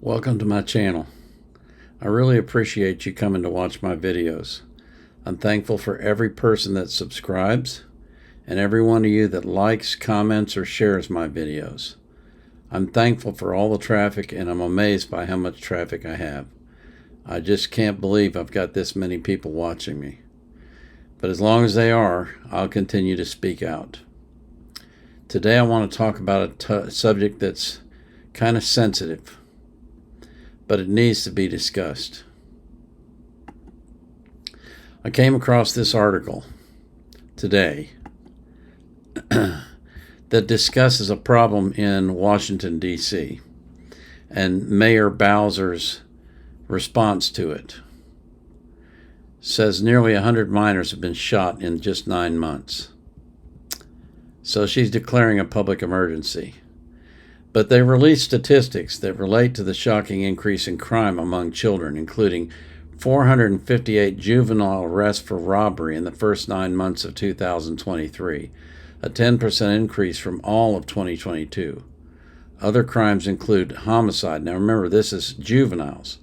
Welcome to my channel. I really appreciate you coming to watch my videos. I'm thankful for every person that subscribes and every one of you that likes, comments, or shares my videos. I'm thankful for all the traffic, and I'm amazed by how much traffic I have. I just can't believe I've got this many people watching me. But as long as they are, I'll continue to speak out. Today I want to talk about a subject that's kind of sensitive, but it needs to be discussed. I came across this article today that discusses a problem in Washington, D.C., and Mayor Bowser's response to it. Says nearly 100 minors have been shot in just 9 months. So she's declaring a public emergency. But they released statistics that relate to the shocking increase in crime among children, including 458 juvenile arrests for robbery in the first 9 months of 2023, a 10% increase from all of 2022. Other crimes include homicide. Now remember, this is juveniles,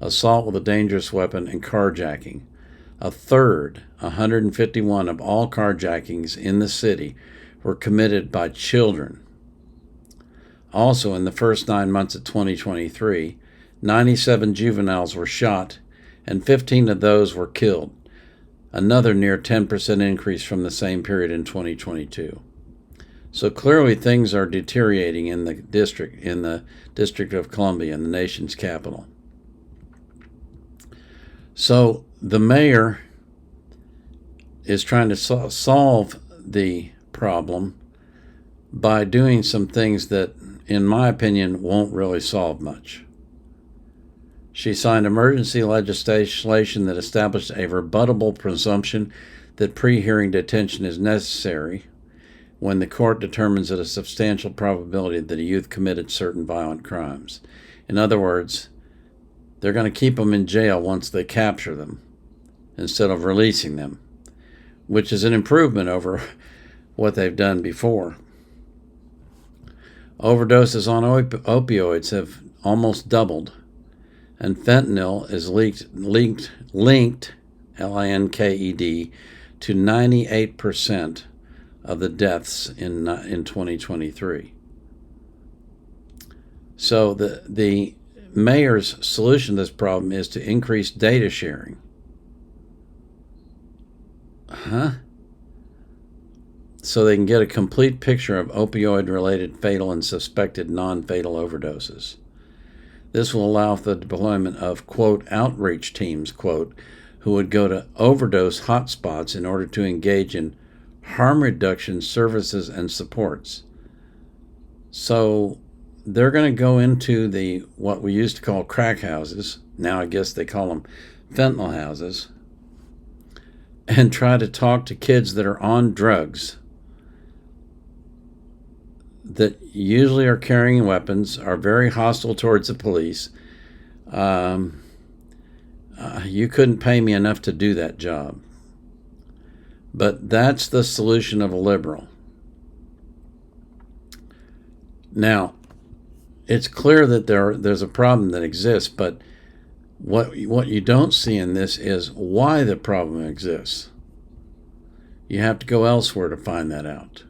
assault with a dangerous weapon, and carjacking. A third, 151 of all carjackings in the city, were committed by children. Also, in the first 9 months of 2023, 97 juveniles were shot, and 15 of those were killed, another near 10% increase from the same period in 2022. So clearly things are deteriorating in the District of Columbia, in the nation's capital. So the mayor is trying to solve the problem by doing some things that, in my opinion, won't really solve much. She signed emergency legislation that established a rebuttable presumption that pre-hearing detention is necessary when the court determines that a substantial probability that a youth committed certain violent crimes. In other words, they're going to keep them in jail once they capture them instead of releasing them, which is an improvement over what they've done before. Overdoses on opioids have almost doubled, and fentanyl is linked, L-I-N-K-E-D, to 98% of the deaths in 2023. So the mayor's solution to this problem is to increase data sharing. So they can get a complete picture of opioid-related fatal and suspected non-fatal overdoses. This will allow for the deployment of, quote, outreach teams, quote, who would go to overdose hotspots in order to engage in harm reduction services and supports. So they're going to go into what we used to call crack houses, now I guess they call them fentanyl houses, and try to talk to kids that are on drugs, that usually are carrying weapons, are very hostile towards the police. You couldn't pay me enough to do that job. But that's the solution of a liberal. Now, it's clear that there's a problem that exists, but what you don't see in this is why the problem exists. You have to go elsewhere to find that out.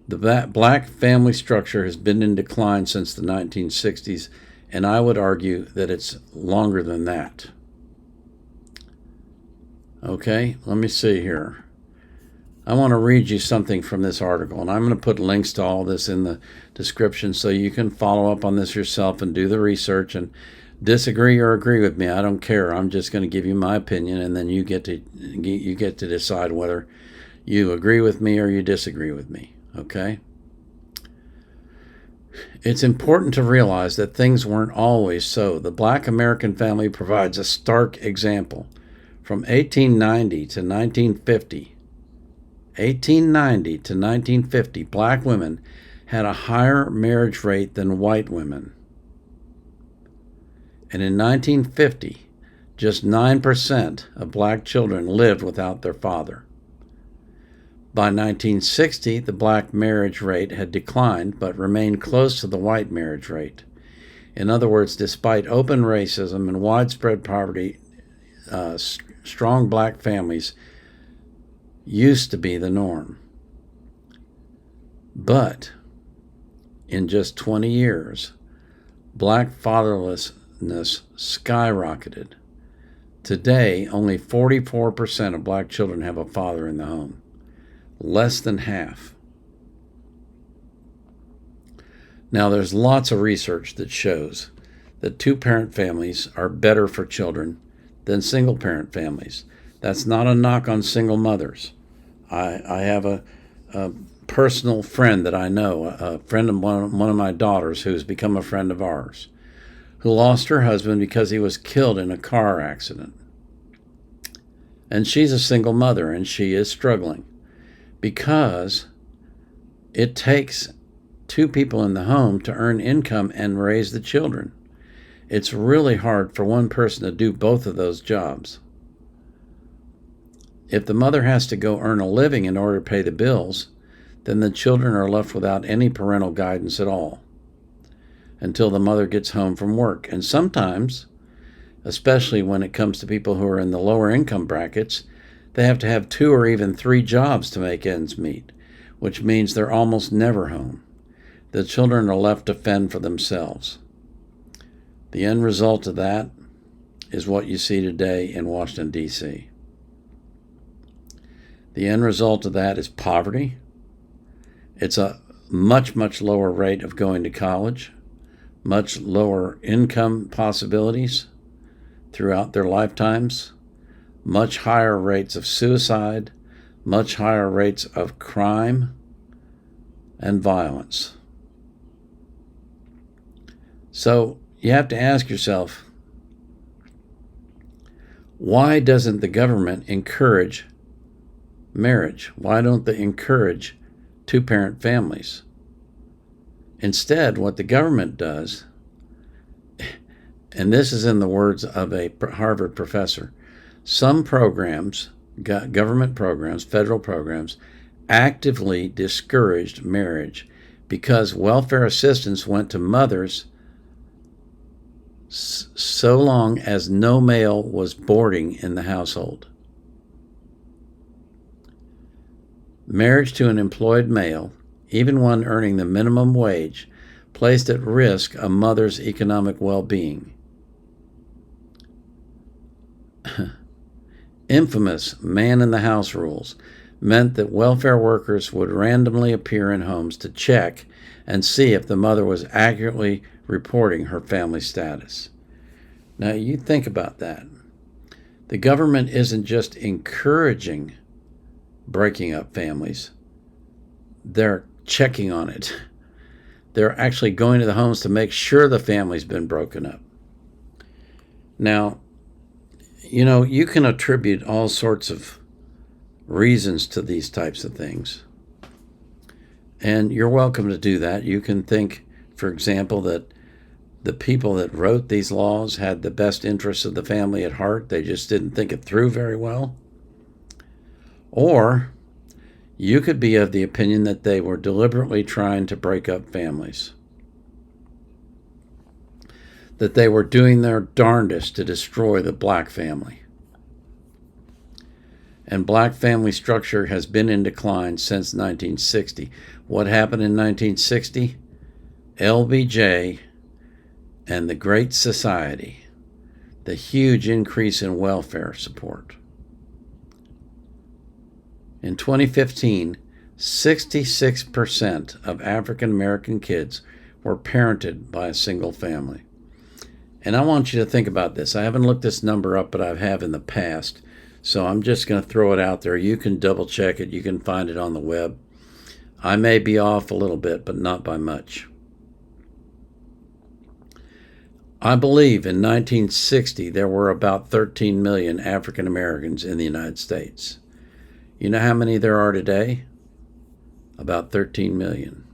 The black family structure has been in decline since the 1960s, and I would argue that it's longer than that. Okay, let me see here. I want to read you something from this article, and I'm going to put links to all this in the description so you can follow up on this yourself and do the research and disagree or agree with me. I don't care. I'm just going to give you my opinion, and then you get to decide whether you agree with me or you disagree with me. Okay? It's important to realize that things weren't always so. The black American family provides a stark example. From 1890 to 1950, black women had a higher marriage rate than white women. And in 1950, just 9% of black children lived without their father. By 1960, the black marriage rate had declined but remained close to the white marriage rate. In other words, despite open racism and widespread poverty, strong black families used to be the norm. But in just 20 years, black fatherlessness skyrocketed. Today, only 44% of black children have a father in the home. Less than half. Now, there's lots of research that shows that two-parent families are better for children than single-parent families. That's not a knock on single mothers. I have a personal friend that I know, a friend of one of my daughters who's become a friend of ours, who lost her husband because he was killed in a car accident. And she's a single mother, and she is struggling because it takes two people in the home to earn income and raise the children. It's really hard for one person to do both of those jobs. If the mother has to go earn a living in order to pay the bills, then the children are left without any parental guidance at all until the mother gets home from work. And sometimes, especially when it comes to people who are in the lower income brackets, they have to have 2 or even 3 jobs to make ends meet, which means they're almost never home. The children are left to fend for themselves. The end result of that is what you see today in Washington, D.C. The end result of that is poverty. It's a much, much lower rate of going to college, much lower income possibilities throughout their lifetimes, much higher rates of suicide, much higher rates of crime and violence. So you have to ask yourself, why doesn't the government encourage marriage? Why don't they encourage two-parent families? Instead, what the government does, and this is in the words of a Harvard professor, some programs, government programs, federal programs, actively discouraged marriage because welfare assistance went to mothers so long as no male was boarding in the household. Marriage to an employed male, even one earning the minimum wage, placed at risk a mother's economic well-being. Infamous man-in-the-house rules meant that welfare workers would randomly appear in homes to check and see if the mother was accurately reporting her family status. Now, you think about that. The government isn't just encouraging breaking up families. They're checking on it. They're actually going to the homes to make sure the family's been broken up. Now, you can attribute all sorts of reasons to these types of things. And you're welcome to do that. You can think, for example, that the people that wrote these laws had the best interests of the family at heart. They just didn't think it through very well. Or you could be of the opinion that they were deliberately trying to break up families, that they were doing their darndest to destroy the black family. And black family structure has been in decline since 1960. What happened in 1960? LBJ and the Great Society, the huge increase in welfare support. In 2015, 66% of African American kids were parented by a single family. And I want you to think about this. I haven't looked this number up, but I have in the past. So I'm just going to throw it out there. You can double check it. You can find it on the web. I may be off a little bit, but not by much. I believe in 1960 there were about 13 million African Americans in the United States. You know how many there are today? About 13 million.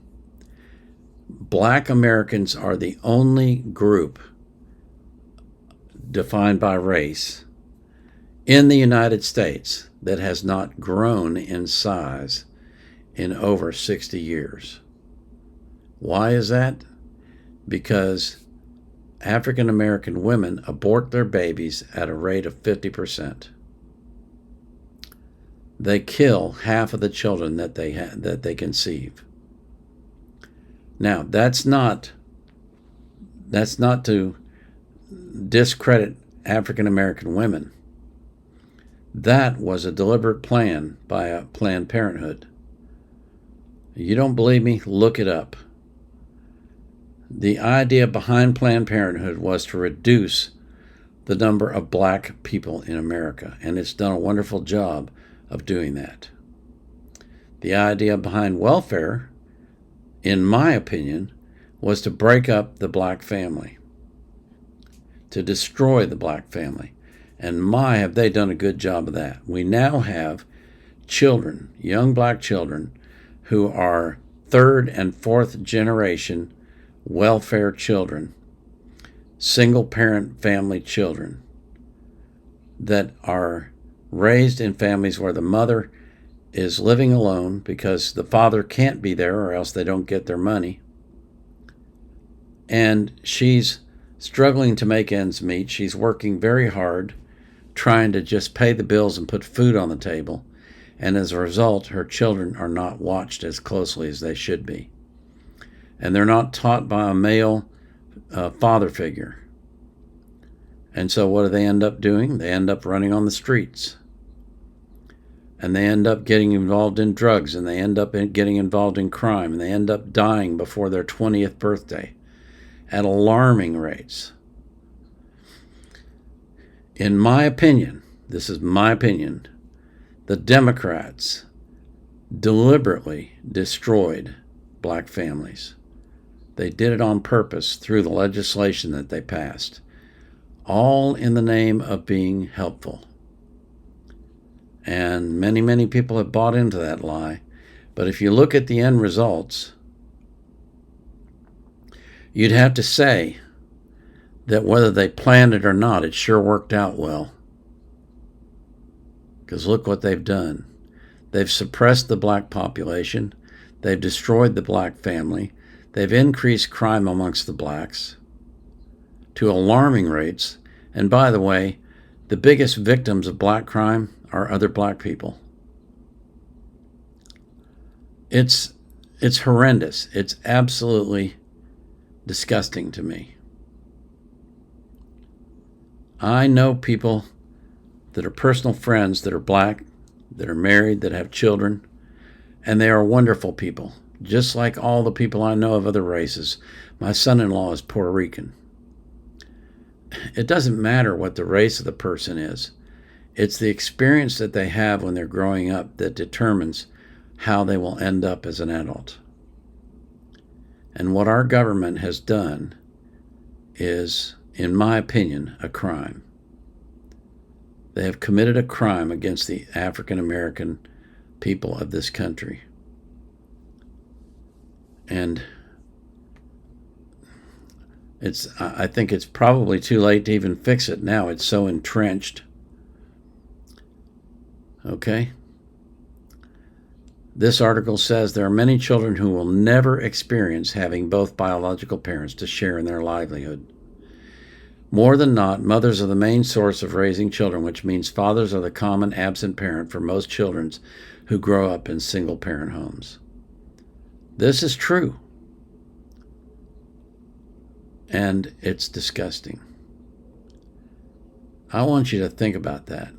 Black Americans are the only group defined by race in the United States that has not grown in size in over 60 years. Why is that? Because African American women abort their babies at a rate of 50%. They kill half of the children that they conceive. Now, that's not to discredit African American women. That was a deliberate plan by Planned Parenthood. You don't believe me? Look it up. The idea behind Planned Parenthood was to reduce the number of black people in America, and it's done a wonderful job of doing that. The idea behind welfare, in my opinion, was to break up the black family, to destroy the black family. And my, have they done a good job of that. We now have children, young black children, who are third and fourth generation welfare children, single parent family children that are raised in families where the mother is living alone because the father can't be there or else they don't get their money. And she's struggling to make ends meet. She's working very hard, trying to just pay the bills and put food on the table. And as a result, her children are not watched as closely as they should be. And they're not taught by a male father figure. And so what do they end up doing? They end up running on the streets. And they end up getting involved in drugs, and they end up getting involved in crime, and they end up dying before their 20th birthday at alarming rates. In my opinion, this is my opinion, the Democrats deliberately destroyed black families. They did it on purpose through the legislation that they passed, all in the name of being helpful. And many, many people have bought into that lie. But if you look at the end results, you'd have to say that whether they planned it or not, it sure worked out well. Because look what they've done. They've suppressed the black population. They've destroyed the black family. They've increased crime amongst the blacks to alarming rates. And by the way, the biggest victims of black crime are other black people. It's horrendous. It's absolutely disgusting to me. I know people that are personal friends that are black, that are married, that have children, and they are wonderful people, just like all the people I know of other races. My son-in-law is Puerto Rican. It doesn't matter what the race of the person is. It's the experience that they have when they're growing up that determines how they will end up as an adult. And what our government has done is, in my opinion, a crime. They have committed a crime against the African American people of this country. And I think it's probably too late to even fix it now. It's so entrenched. Okay? This article says there are many children who will never experience having both biological parents to share in their livelihood. More than not, mothers are the main source of raising children, which means fathers are the common absent parent for most children who grow up in single-parent homes. This is true. And it's disgusting. I want you to think about that.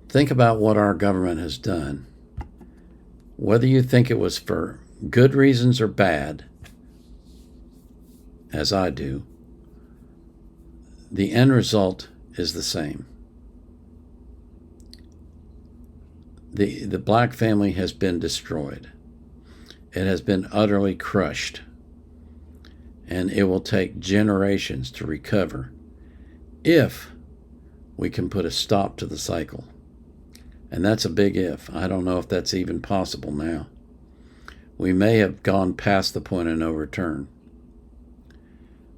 Think about what our government has done. Whether you think it was for good reasons or bad, as I do, the end result is the same. The black family has been destroyed. It has been utterly crushed. And it will take generations to recover if we can put a stop to the cycle. And that's a big if. I don't know if that's even possible now. We may have gone past the point of no return.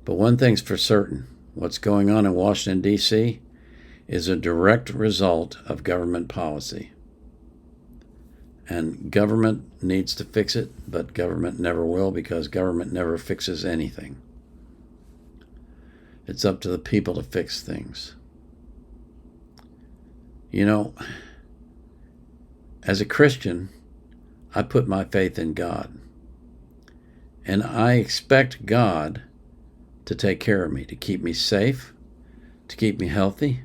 But one thing's for certain. What's going on in Washington, D.C. is a direct result of government policy. And government needs to fix it, but government never will, because government never fixes anything. It's up to the people to fix things. You know, as a Christian, I put my faith in God. And I expect God to take care of me, to keep me safe, to keep me healthy,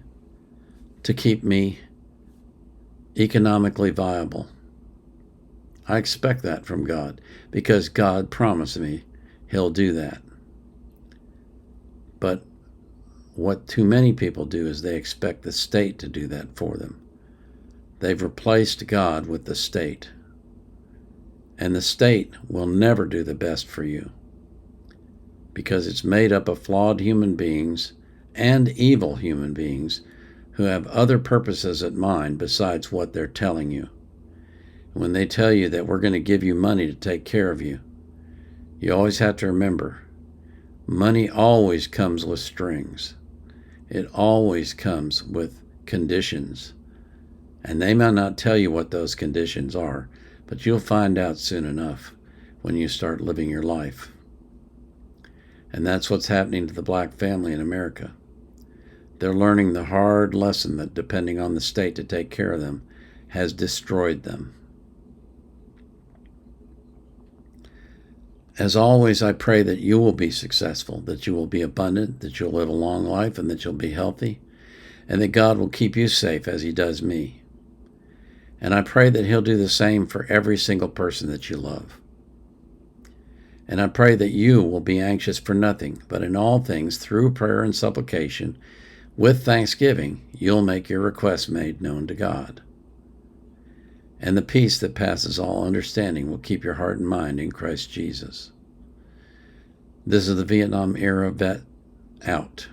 to keep me economically viable. I expect that from God, because God promised me He'll do that. But what too many people do is they expect the state to do that for them. They've replaced God with the state. And the state will never do the best for you, because it's made up of flawed human beings and evil human beings who have other purposes at mind besides what they're telling you. When they tell you that we're going to give you money to take care of you, you always have to remember, money always comes with strings. It always comes with conditions. And they might not tell you what those conditions are, but you'll find out soon enough when you start living your life. And that's what's happening to the black family in America. They're learning the hard lesson that depending on the state to take care of them has destroyed them. As always, I pray that you will be successful, that you will be abundant, that you'll live a long life, and that you'll be healthy, and that God will keep you safe as He does me. And I pray that He'll do the same for every single person that you love. And I pray that you will be anxious for nothing, but in all things, through prayer and supplication, with thanksgiving, you'll make your requests made known to God. And the peace that passes all understanding will keep your heart and mind in Christ Jesus. This is the Vietnam Era Vet out.